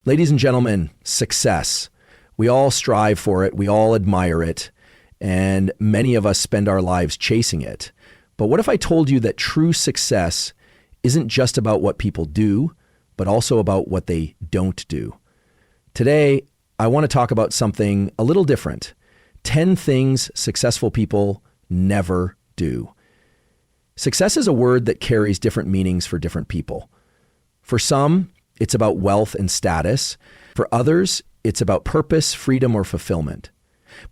Ladies and gentlemen, success. We all strive for it, we all admire it, and many of us spend our lives chasing it. But what if I told you that true success isn't just about what people do, but also about what they don't do? Today, I want to talk about something a little different. 10 things successful people never do. Success is a word that carries different meanings for different people. For some, it's about wealth and status. For others, it's about purpose, freedom, or fulfillment.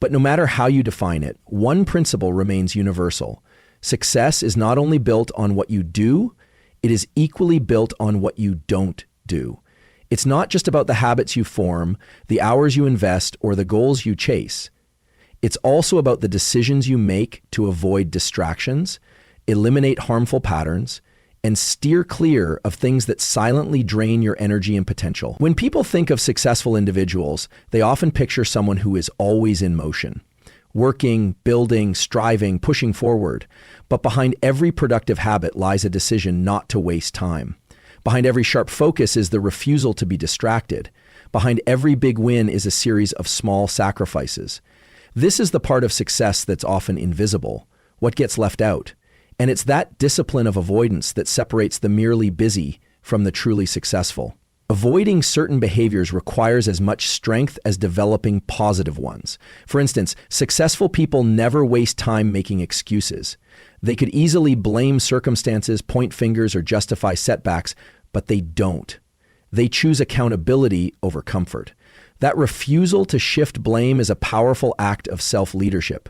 But no matter how you define it, one principle remains universal. Success is not only built on what you do, it is equally built on what you don't do. It's not just about the habits you form, the hours you invest, or the goals you chase. It's also about the decisions you make to avoid distractions, eliminate harmful patterns, and steer clear of things that silently drain your energy and potential. When people think of successful individuals, they often picture someone who is always in motion, working, building, striving, pushing forward. But behind every productive habit lies a decision not to waste time. Behind every sharp focus is the refusal to be distracted. Behind every big win is a series of small sacrifices. This is the part of success that's often invisible, what gets left out. And it's that discipline of avoidance that separates the merely busy from the truly successful. Avoiding certain behaviors requires as much strength as developing positive ones. For instance, successful people never waste time making excuses. They could easily blame circumstances, point fingers, or justify setbacks, but they don't. They choose accountability over comfort. That refusal to shift blame is a powerful act of self-leadership.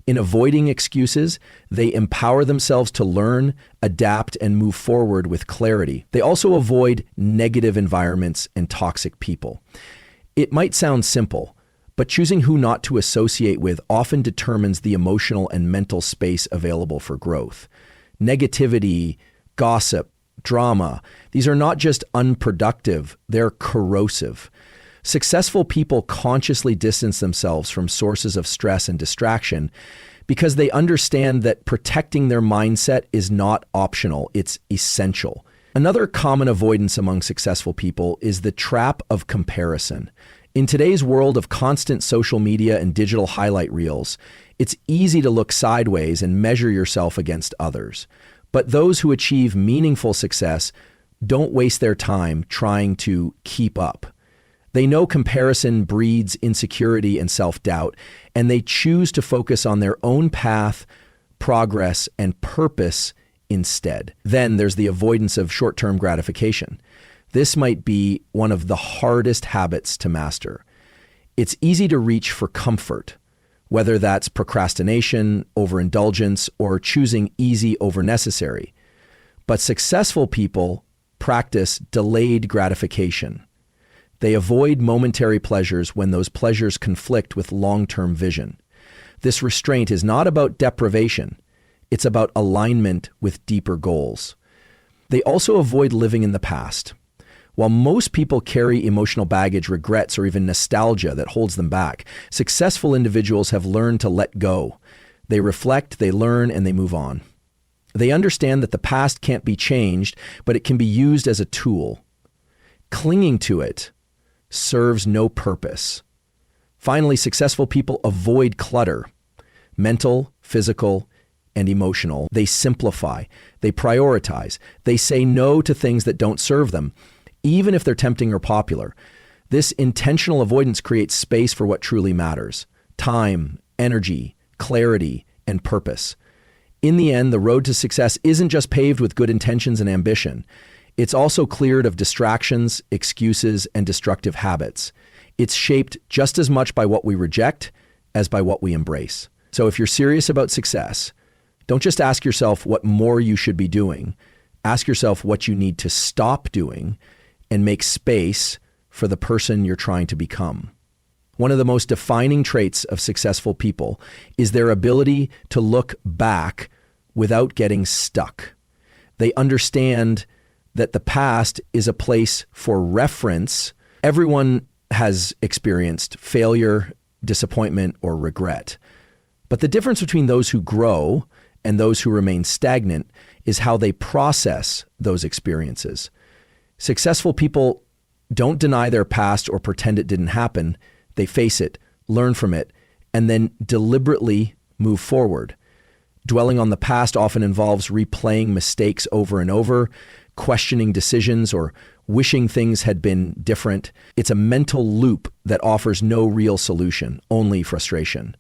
In avoiding excuses, they empower themselves to learn, adapt, and move forward with clarity. They also avoid negative environments and toxic people. It might sound simple, but choosing who not to associate with often determines the emotional and mental space available for growth. Negativity, gossip, drama, these are not just unproductive, they're corrosive. Successful people consciously distance themselves from sources of stress and distraction because they understand that protecting their mindset is not optional, it's essential. Another common avoidance among successful people is the trap of comparison. In today's world of constant social media and digital highlight reels, it's easy to look sideways and measure yourself against others. But those who achieve meaningful success don't waste their time trying to keep up. They know comparison breeds insecurity and self-doubt, and they choose to focus on their own path, progress, and purpose instead. Then there's the avoidance of short-term gratification. This might be one of the hardest habits to master. It's easy to reach for comfort, whether that's procrastination, overindulgence, or choosing easy over necessary. But successful people practice delayed gratification. They avoid momentary pleasures when those pleasures conflict with long-term vision. This restraint is not about deprivation. It's about alignment with deeper goals. They also avoid living in the past. While most people carry emotional baggage, regrets, or even nostalgia that holds them back, successful individuals have learned to let go. They reflect, they learn, and they move on. They understand that the past can't be changed, but it can be used as a tool. Clinging to it serves no purpose. Finally, successful people avoid clutter, mental, physical, and emotional. They simplify, they prioritize, they say no to things that don't serve them, even if they're tempting or popular. This intentional avoidance creates space for what truly matters: time, energy, clarity, and purpose. In the end, the road to success isn't just paved with good intentions and ambition. It's also cleared of distractions, excuses, and destructive habits. It's shaped just as much by what we reject as by what we embrace. So if you're serious about success, don't just ask yourself what more you should be doing. Ask yourself what you need to stop doing and make space for the person you're trying to become. One of the most defining traits of successful people is their ability to look back without getting stuck. They understand that the past is a place for reference. Everyone has experienced failure, disappointment, or regret. But the difference between those who grow and those who remain stagnant is how they process those experiences. Successful people don't deny their past or pretend it didn't happen. They face it, learn from it, and then deliberately move forward. Dwelling on the past often involves replaying mistakes over and over, questioning decisions, or wishing things had been different. It's a mental loop that offers no real solution, only frustration.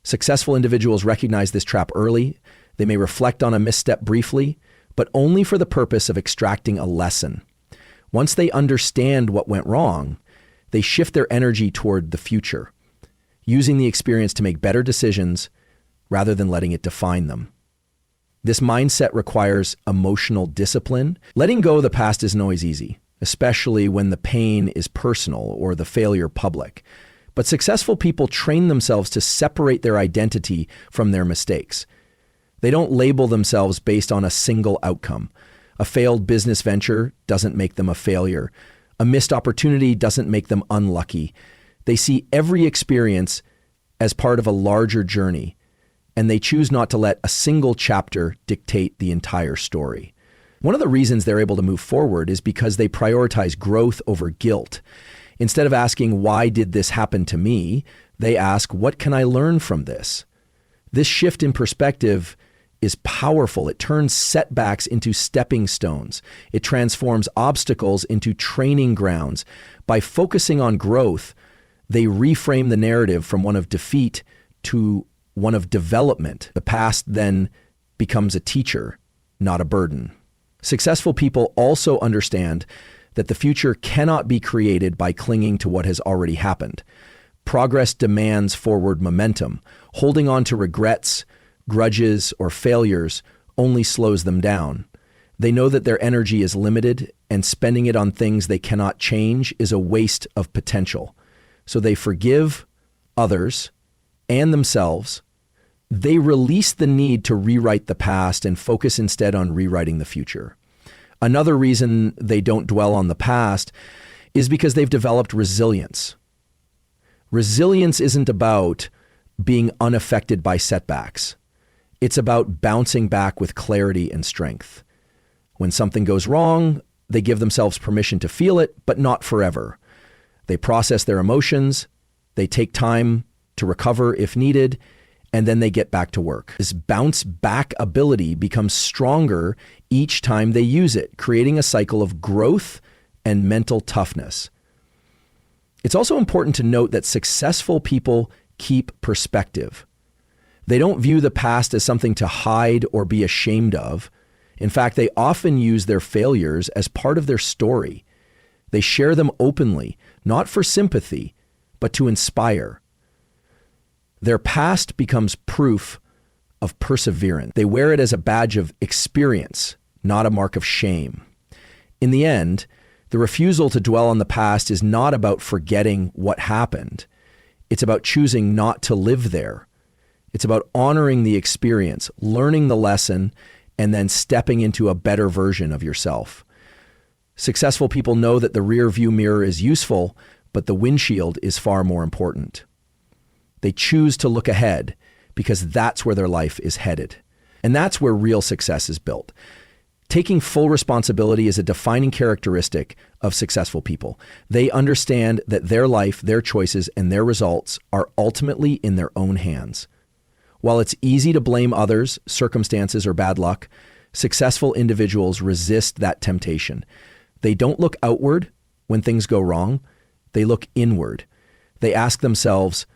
Successful individuals recognize this trap early. They may reflect on a misstep briefly, but only for the purpose of extracting a lesson. Once they understand what went wrong, they shift their energy toward the future, using the experience to make better decisions rather than letting it define them. This mindset requires emotional discipline. Letting go of the past isn't always easy, especially when the pain is personal or the failure public. But successful people train themselves to separate their identity from their mistakes. They don't label themselves based on a single outcome. A failed business venture doesn't make them a failure. A missed opportunity doesn't make them unlucky. They see every experience as part of a larger journey, and they choose not to let a single chapter dictate the entire story. One of the reasons they're able to move forward is because they prioritize growth over guilt. Instead of asking, why did this happen to me? They ask, what can I learn from this? This shift in perspective is powerful. It turns setbacks into stepping stones. It transforms obstacles into training grounds. By focusing on growth, they reframe the narrative from one of defeat to one of development. The past then becomes a teacher, not a burden. Successful people also understand that the future cannot be created by clinging to what has already happened. Progress demands forward momentum. Holding on to regrets, grudges, or failures only slows them down. They know that their energy is limited, and spending it on things they cannot change is a waste of potential. So they forgive others and themselves. They release the need to rewrite the past and focus instead on rewriting the future. Another reason they don't dwell on the past is because they've developed resilience. Resilience isn't about being unaffected by setbacks. It's about bouncing back with clarity and strength. When something goes wrong, they give themselves permission to feel it, but not forever. They process their emotions, they take time to recover if needed, and then they get back to work. This bounce back ability becomes stronger each time they use it, creating a cycle of growth and mental toughness. It's also important to note that successful people keep perspective. They don't view the past as something to hide or be ashamed of. In fact, they often use their failures as part of their story. They share them openly, not for sympathy, but to inspire. Their past becomes proof of perseverance. They wear it as a badge of experience, not a mark of shame. In the end, the refusal to dwell on the past is not about forgetting what happened. It's about choosing not to live there. It's about honoring the experience, learning the lesson, and then stepping into a better version of yourself. Successful people know that the rear view mirror is useful, but the windshield is far more important. They choose to look ahead because that's where their life is headed. And that's where real success is built. Taking full responsibility is a defining characteristic of successful people. They understand that their life, their choices, and their results are ultimately in their own hands. While it's easy to blame others, circumstances, or bad luck, successful individuals resist that temptation. They don't look outward when things go wrong. They look inward. They ask themselves,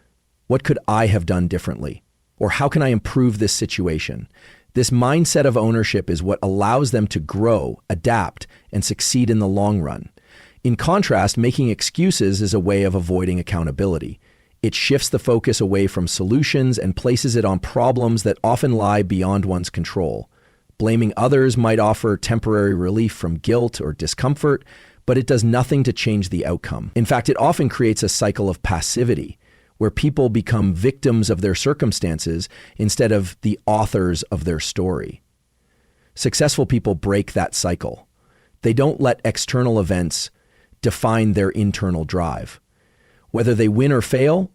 what could I have done differently? Or how can I improve this situation? This mindset of ownership is what allows them to grow, adapt, and succeed in the long run. In contrast, making excuses is a way of avoiding accountability. It shifts the focus away from solutions and places it on problems that often lie beyond one's control. Blaming others might offer temporary relief from guilt or discomfort, but it does nothing to change the outcome. In fact, it often creates a cycle of passivity, where people become victims of their circumstances instead of the authors of their story. Successful people break that cycle. They don't let external events define their internal drive. Whether they win or fail,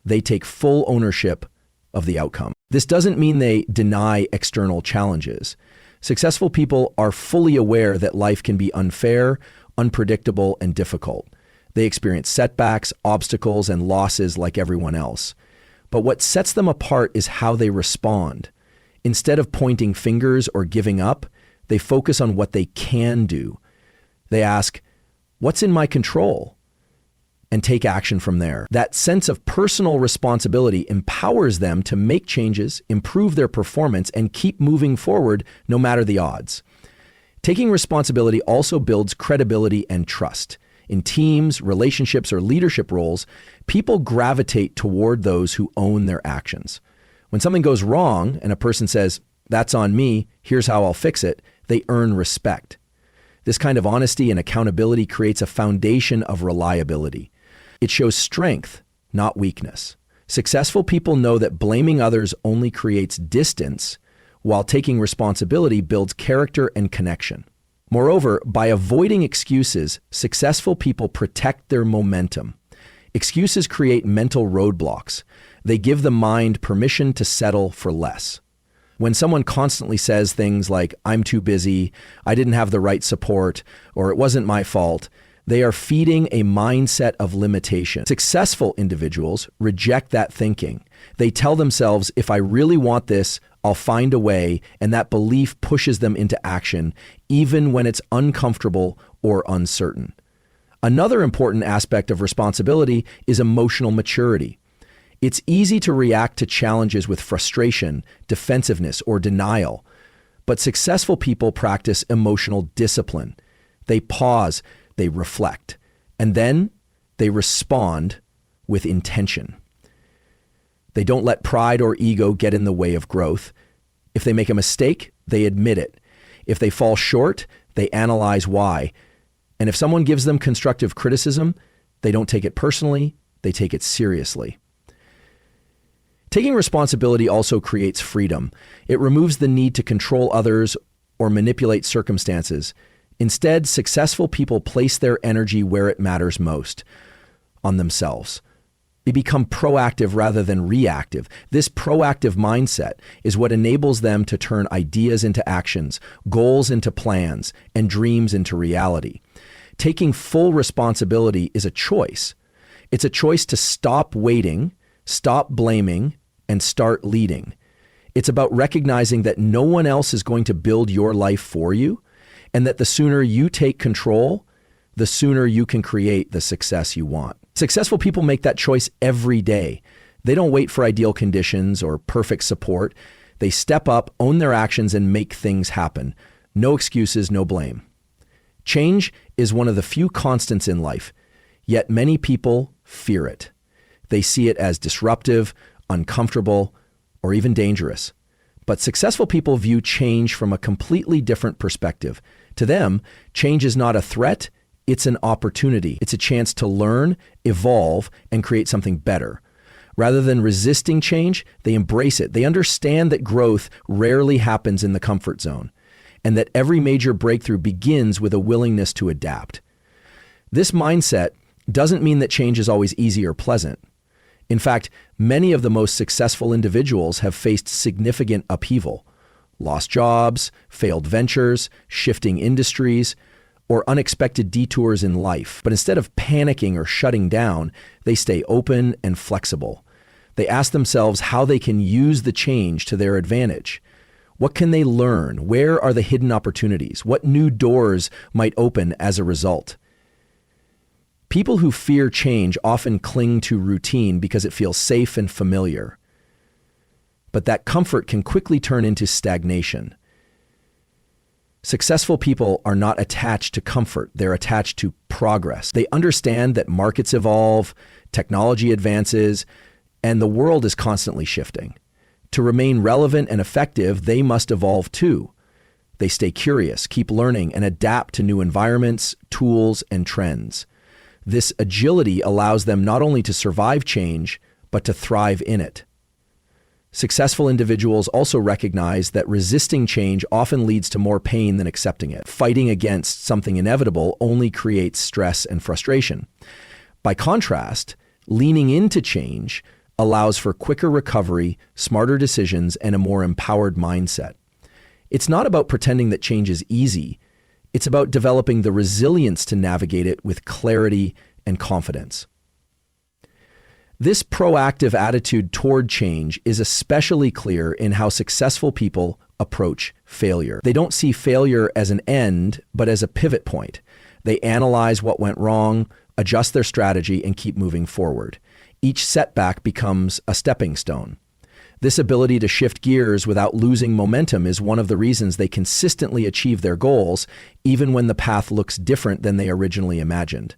they take full ownership of the outcome. This doesn't mean they deny external challenges. Successful people are fully aware that life can be unfair unpredictable, and difficult. They experience setbacks, obstacles, and losses like everyone else. But what sets them apart is how they respond. Instead of pointing fingers or giving up, they focus on what they can do. They ask, "What's in my control?" and take action from there. That sense of personal responsibility empowers them to make changes, improve their performance, and keep moving forward no matter the odds. Taking responsibility also builds credibility and trust. In teams, relationships, or leadership roles, people gravitate toward those who own their actions. When something goes wrong and a person says, "That's on me, here's how I'll fix it," they earn respect. This kind of honesty and accountability creates a foundation of reliability. It shows strength, not weakness. Successful people know that blaming others only creates distance, while taking responsibility builds character and connection. Moreover, by avoiding excuses, successful people protect their momentum. Excuses create mental roadblocks. They give the mind permission to settle for less. When someone constantly says things like, "I'm too busy," "I didn't have the right support," or "it wasn't my fault," they are feeding a mindset of limitation. Successful individuals reject that thinking. They tell themselves, "If I really want this, I'll find a way," and that belief pushes them into action, even when it's uncomfortable or uncertain. Another important aspect of responsibility is emotional maturity. It's easy to react to challenges with frustration, defensiveness, or denial, but successful people practice emotional discipline. They pause, they reflect, and then they respond with intention. They don't let pride or ego get in the way of growth. If they make a mistake, they admit it. If they fall short, they analyze why. And if someone gives them constructive criticism, they don't take it personally, they take it seriously. Taking responsibility also creates freedom. It removes the need to control others or manipulate circumstances. Instead, successful people place their energy where it matters most, on themselves. They become proactive rather than reactive. This proactive mindset is what enables them to turn ideas into actions, goals into plans, and dreams into reality. Taking full responsibility is a choice. It's a choice to stop waiting, stop blaming, and start leading. It's about recognizing that no one else is going to build your life for you, and that the sooner you take control, the sooner you can create the success you want. Successful people make that choice every day. They don't wait for ideal conditions or perfect support. They step up, own their actions, and make things happen. No excuses, no blame. Change is one of the few constants in life, yet many people fear it. They see it as disruptive, uncomfortable, or even dangerous. But successful people view change from a completely different perspective. To them, change is not a threat, it's an opportunity. It's a chance to learn, evolve, and create something better. Rather than resisting change, they embrace it. They understand that growth rarely happens in the comfort zone, and that every major breakthrough begins with a willingness to adapt. This mindset doesn't mean that change is always easy or pleasant. In fact, many of the most successful individuals have faced significant upheaval, lost jobs, failed ventures, shifting industries, or unexpected detours in life. But instead of panicking or shutting down, they stay open and flexible. They ask themselves how they can use the change to their advantage. What can they learn? Where are the hidden opportunities? What new doors might open as a result? People who fear change often cling to routine because it feels safe and familiar. But that comfort can quickly turn into stagnation. Successful people are not attached to comfort, they're attached to progress. They understand that markets evolve, technology advances, and the world is constantly shifting. To remain relevant and effective, they must evolve too. They stay curious, keep learning, and adapt to new environments, tools, and trends. This agility allows them not only to survive change, but to thrive in it. Successful individuals also recognize that resisting change often leads to more pain than accepting it. Fighting against something inevitable only creates stress and frustration. By contrast, leaning into change allows for quicker recovery, smarter decisions, and a more empowered mindset. It's not about pretending that change is easy. It's about developing the resilience to navigate it with clarity and confidence. This proactive attitude toward change is especially clear in how successful people approach failure. They don't see failure as an end, but as a pivot point. They analyze what went wrong, adjust their strategy, and keep moving forward. Each setback becomes a stepping stone. This ability to shift gears without losing momentum is one of the reasons they consistently achieve their goals, even when the path looks different than they originally imagined.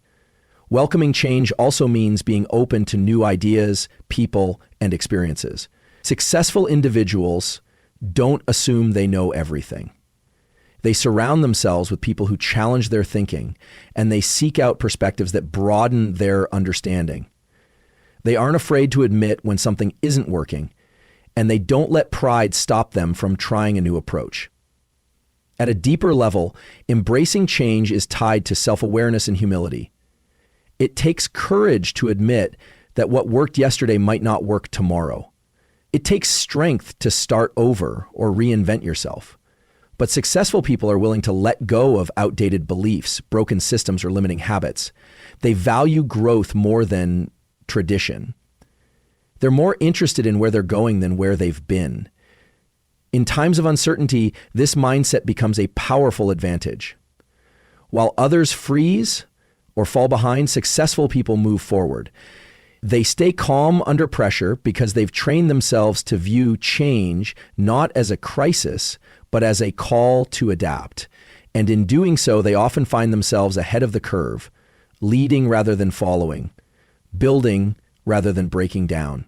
Welcoming change also means being open to new ideas, people, and experiences. Successful individuals don't assume they know everything. They surround themselves with people who challenge their thinking, and they seek out perspectives that broaden their understanding. They aren't afraid to admit when something isn't working, and they don't let pride stop them from trying a new approach. At a deeper level, embracing change is tied to self-awareness and humility. It takes courage to admit that what worked yesterday might not work tomorrow. It takes strength to start over or reinvent yourself. But successful people are willing to let go of outdated beliefs, broken systems, or limiting habits. They value growth more than tradition. They're more interested in where they're going than where they've been. In times of uncertainty, this mindset becomes a powerful advantage. While others freeze or fall behind, successful people move forward. They stay calm under pressure because they've trained themselves to view change not as a crisis, but as a call to adapt. And in doing so, they often find themselves ahead of the curve, leading rather than following, building rather than breaking down.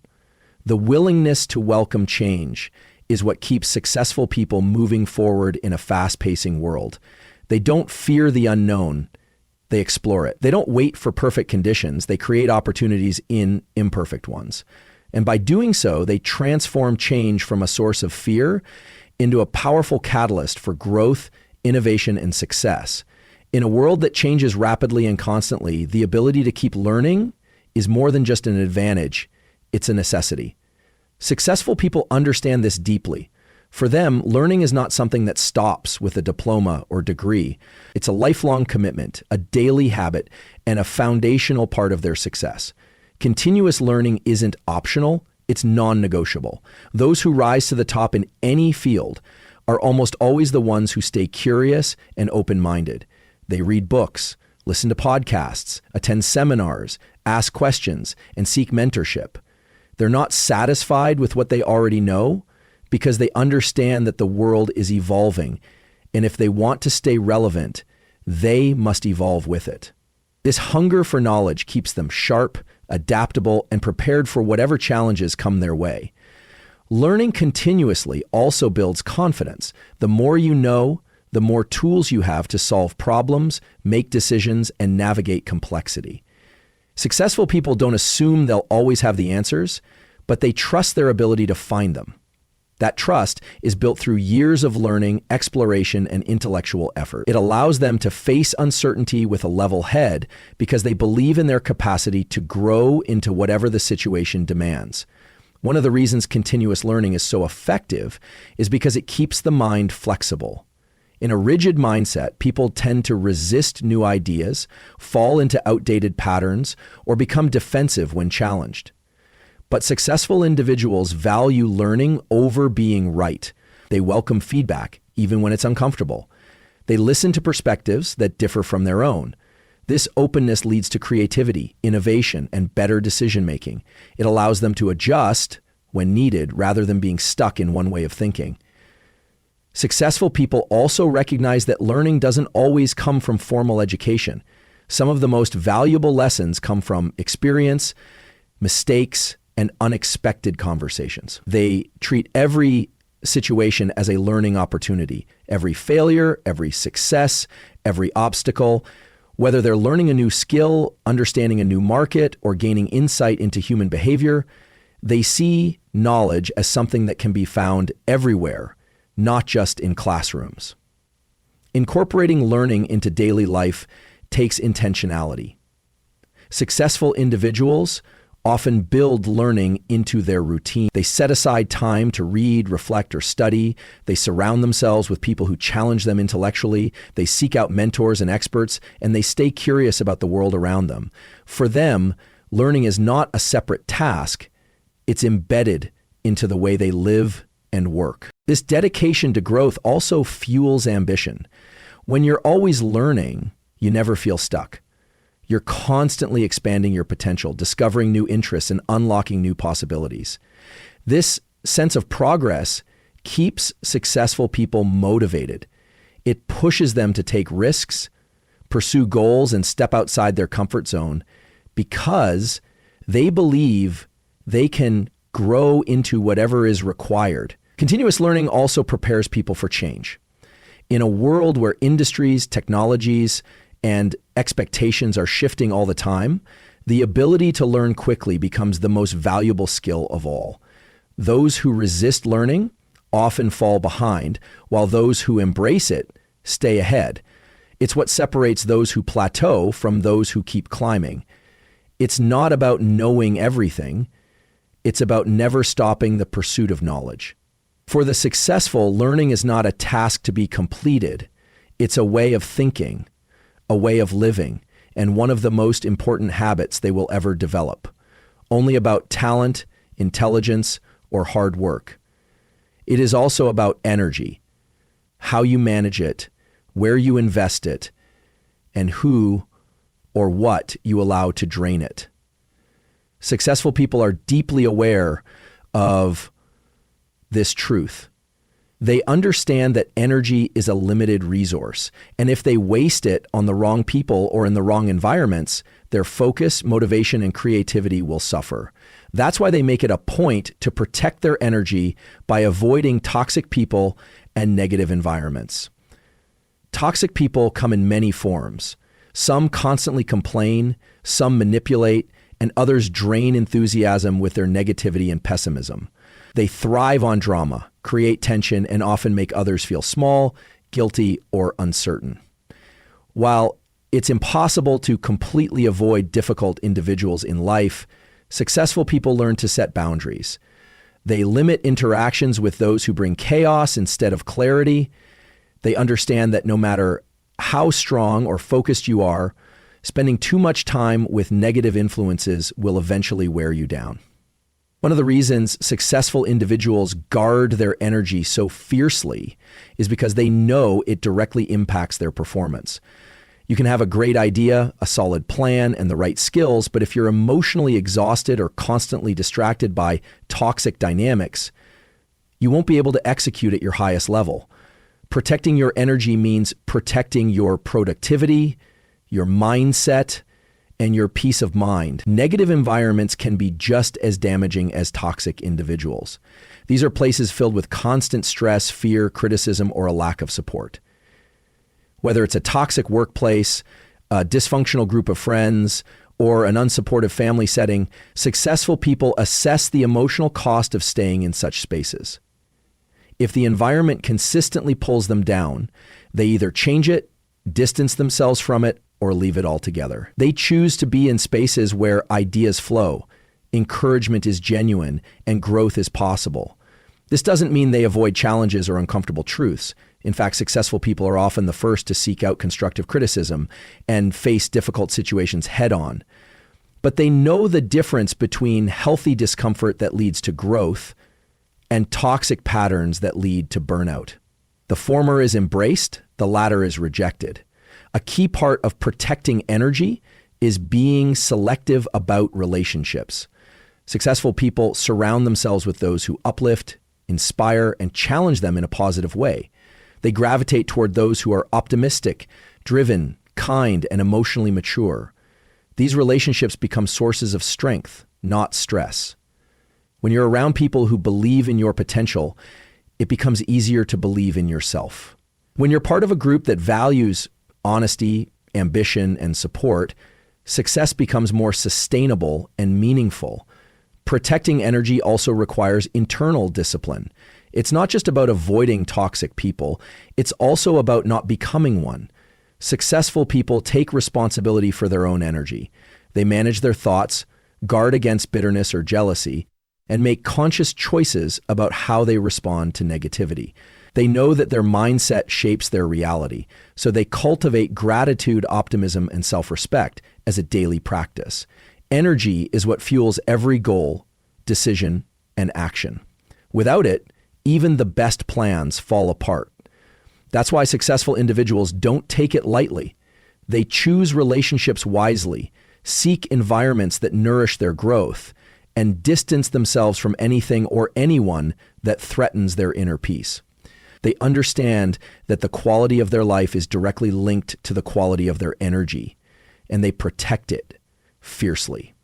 The willingness to welcome change is what keeps successful people moving forward in a fast-pacing world. They don't fear the unknown. They explore it. They don't wait for perfect conditions. They create opportunities in imperfect ones. And by doing so, they transform change from a source of fear into a powerful catalyst for growth, innovation, and success. In a world that changes rapidly and constantly, the ability to keep learning is more than just an advantage. It's a necessity. Successful people understand this deeply. For them, learning is not something that stops with a diploma or degree. It's a lifelong commitment, a daily habit, and a foundational part of their success. Continuous learning isn't optional, it's non-negotiable. Those who rise to the top in any field are almost always the ones who stay curious and open-minded. They read books, listen to podcasts, attend seminars, ask questions, and seek mentorship. They're not satisfied with what they already know, because they understand that the world is evolving, and if they want to stay relevant, they must evolve with it. This hunger for knowledge keeps them sharp, adaptable, and prepared for whatever challenges come their way. Learning continuously also builds confidence. The more you know, the more tools you have to solve problems, make decisions, and navigate complexity. Successful people don't assume they'll always have the answers, but they trust their ability to find them. That trust is built through years of learning, exploration, and intellectual effort. It allows them to face uncertainty with a level head because they believe in their capacity to grow into whatever the situation demands. One of the reasons continuous learning is so effective is because it keeps the mind flexible. In a rigid mindset, people tend to resist new ideas, fall into outdated patterns, or become defensive when challenged. But successful individuals value learning over being right. They welcome feedback, even when it's uncomfortable. They listen to perspectives that differ from their own. This openness leads to creativity, innovation, and better decision-making. It allows them to adjust when needed rather than being stuck in one way of thinking. Successful people also recognize that learning doesn't always come from formal education. Some of the most valuable lessons come from experience, mistakes, and unexpected conversations. They treat every situation as a learning opportunity. Every failure, every success, every obstacle, whether they're learning a new skill, understanding a new market, or gaining insight into human behavior, they see knowledge as something that can be found everywhere, not just in classrooms. Incorporating learning into daily life takes intentionality. Successful individuals often build learning into their routine. They set aside time to read, reflect, or study. They surround themselves with people who challenge them intellectually. They seek out mentors and experts, and they stay curious about the world around them. For them, learning is not a separate task. It's embedded into the way they live and work. This dedication to growth also fuels ambition. When you're always learning, you never feel stuck. You're constantly expanding your potential, discovering new interests, and unlocking new possibilities. This sense of progress keeps successful people motivated. It pushes them to take risks, pursue goals, and step outside their comfort zone because they believe they can grow into whatever is required. Continuous learning also prepares people for change. In a world where industries, technologies, and expectations are shifting all the time, the ability to learn quickly becomes the most valuable skill of all. Those who resist learning often fall behind, while those who embrace it stay ahead. It's what separates those who plateau from those who keep climbing. It's not about knowing everything. It's about never stopping the pursuit of knowledge. For the successful, learning is not a task to be completed. It's a way of thinking, a way of living, and one of the most important habits they will ever develop. Only about talent, intelligence, or hard work. It is also about energy, how you manage it, where you invest it, and who or what you allow to drain it. Successful people are deeply aware of this truth. They understand that energy is a limited resource, and if they waste it on the wrong people or in the wrong environments, their focus, motivation, and creativity will suffer. That's why they make it a point to protect their energy by avoiding toxic people and negative environments. Toxic people come in many forms. Some constantly complain, some manipulate, and others drain enthusiasm with their negativity and pessimism. They thrive on drama, create tension, and often make others feel small, guilty, or uncertain. While it's impossible to completely avoid difficult individuals in life, successful people learn to set boundaries. They limit interactions with those who bring chaos instead of clarity. They understand that no matter how strong or focused you are, spending too much time with negative influences will eventually wear you down. One of the reasons successful individuals guard their energy so fiercely is because they know it directly impacts their performance. You can have a great idea, a solid plan, and the right skills, but if you're emotionally exhausted or constantly distracted by toxic dynamics, you won't be able to execute at your highest level. Protecting your energy means protecting your productivity, your mindset, and your peace of mind. Negative environments can be just as damaging as toxic individuals. These are places filled with constant stress, fear, criticism, or a lack of support. Whether it's a toxic workplace, a dysfunctional group of friends, or an unsupportive family setting, successful people assess the emotional cost of staying in such spaces. If the environment consistently pulls them down, they either change it, distance themselves from it, or leave it altogether. They choose to be in spaces where ideas flow, encouragement is genuine, and growth is possible. This doesn't mean they avoid challenges or uncomfortable truths. In fact, successful people are often the first to seek out constructive criticism and face difficult situations head on. But they know the difference between healthy discomfort that leads to growth and toxic patterns that lead to burnout. The former is embraced, the latter is rejected. A key part of protecting energy is being selective about relationships. Successful people surround themselves with those who uplift, inspire, and challenge them in a positive way. They gravitate toward those who are optimistic, driven, kind, and emotionally mature. These relationships become sources of strength, not stress. When you're around people who believe in your potential, it becomes easier to believe in yourself. When you're part of a group that values honesty, ambition, and support, success becomes more sustainable and meaningful. Protecting energy also requires internal discipline. It's not just about avoiding toxic people, it's also about not becoming one. Successful people take responsibility for their own energy. They manage their thoughts, guard against bitterness or jealousy, and make conscious choices about how they respond to negativity. They know that their mindset shapes their reality, so they cultivate gratitude, optimism, and self-respect as a daily practice. Energy is what fuels every goal, decision, and action. Without it, even the best plans fall apart. That's why successful individuals don't take it lightly. They choose relationships wisely, seek environments that nourish their growth, and distance themselves from anything or anyone that threatens their inner peace. They understand that the quality of their life is directly linked to the quality of their energy, and they protect it fiercely.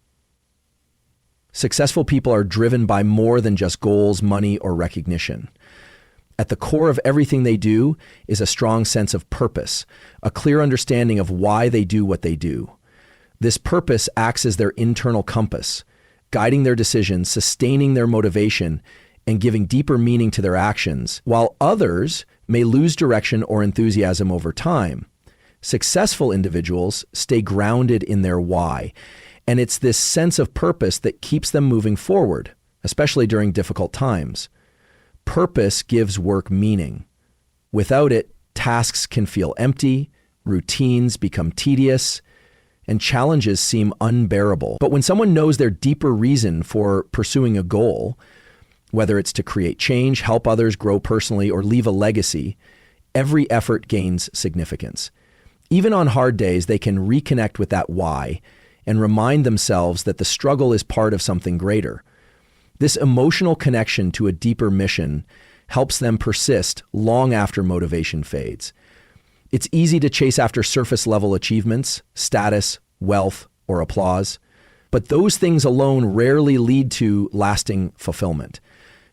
Successful people are driven by more than just goals, money, or recognition. At the core of everything they do is a strong sense of purpose, a clear understanding of why they do what they do. This purpose acts as their internal compass, guiding their decisions, sustaining their motivation, and giving deeper meaning to their actions, while others may lose direction or enthusiasm over time. Successful individuals stay grounded in their why, and it's this sense of purpose that keeps them moving forward, especially during difficult times. Purpose gives work meaning. Without it, tasks can feel empty, routines become tedious, and challenges seem unbearable. But when someone knows their deeper reason for pursuing a goal, whether it's to create change, help others grow personally, or leave a legacy, every effort gains significance. Even on hard days, they can reconnect with that why and remind themselves that the struggle is part of something greater. This emotional connection to a deeper mission helps them persist long after motivation fades. It's easy to chase after surface-level achievements, status, wealth, or applause, but those things alone rarely lead to lasting fulfillment.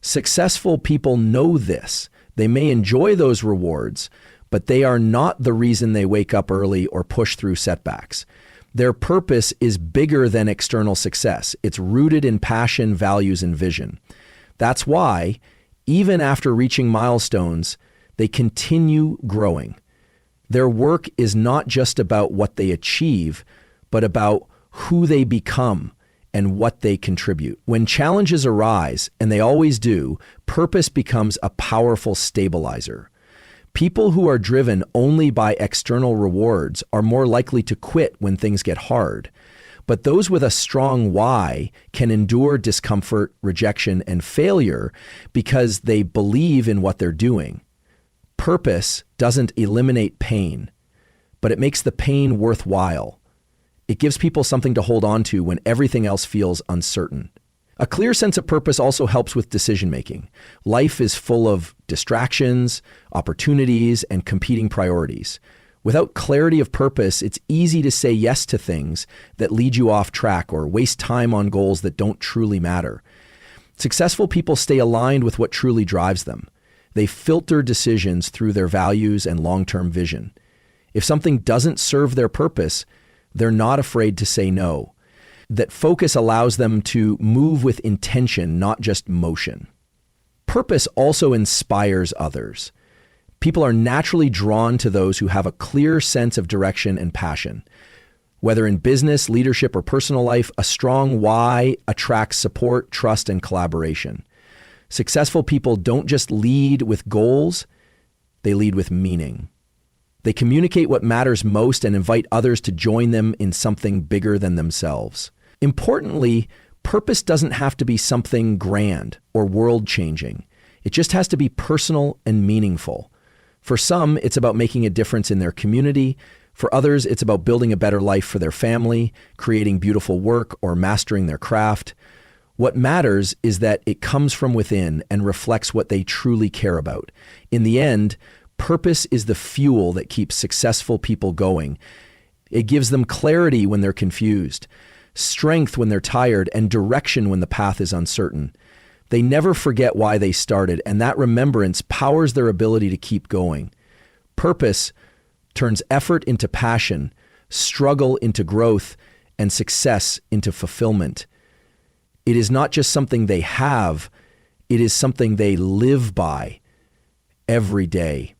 Successful people know this. They may enjoy those rewards, but they are not the reason they wake up early or push through setbacks. Their purpose is bigger than external success. It's rooted in passion, values, and vision. That's why, even after reaching milestones, they continue growing. Their work is not just about what they achieve, but about who they become and what they contribute. When challenges arise, and they always do, purpose becomes a powerful stabilizer. People who are driven only by external rewards are more likely to quit when things get hard. But those with a strong why can endure discomfort, rejection, and failure because they believe in what they're doing. Purpose doesn't eliminate pain, but it makes the pain worthwhile. It gives people something to hold on to when everything else feels uncertain. A clear sense of purpose also helps with decision-making. Life is full of distractions, opportunities, and competing priorities. Without clarity of purpose, it's easy to say yes to things that lead you off track or waste time on goals that don't truly matter. Successful people stay aligned with what truly drives them. They filter decisions through their values and long-term vision. If something doesn't serve their purpose, they're not afraid to say no. That focus allows them to move with intention, not just motion. Purpose also inspires others. People are naturally drawn to those who have a clear sense of direction and passion. Whether in business, leadership, or personal life, a strong why attracts support, trust, and collaboration. Successful people don't just lead with goals, they lead with meaning. They communicate what matters most and invite others to join them in something bigger than themselves. Importantly, purpose doesn't have to be something grand or world-changing. It just has to be personal and meaningful. For some, it's about making a difference in their community. For others, it's about building a better life for their family, creating beautiful work, or mastering their craft. What matters is that it comes from within and reflects what they truly care about. In the end, purpose is the fuel that keeps successful people going. It gives them clarity when they're confused, strength when they're tired, and direction when the path is uncertain. They never forget why they started, and that remembrance powers their ability to keep going. Purpose turns effort into passion, struggle into growth, and success into fulfillment. It is not just something they have, it is something they live by every day.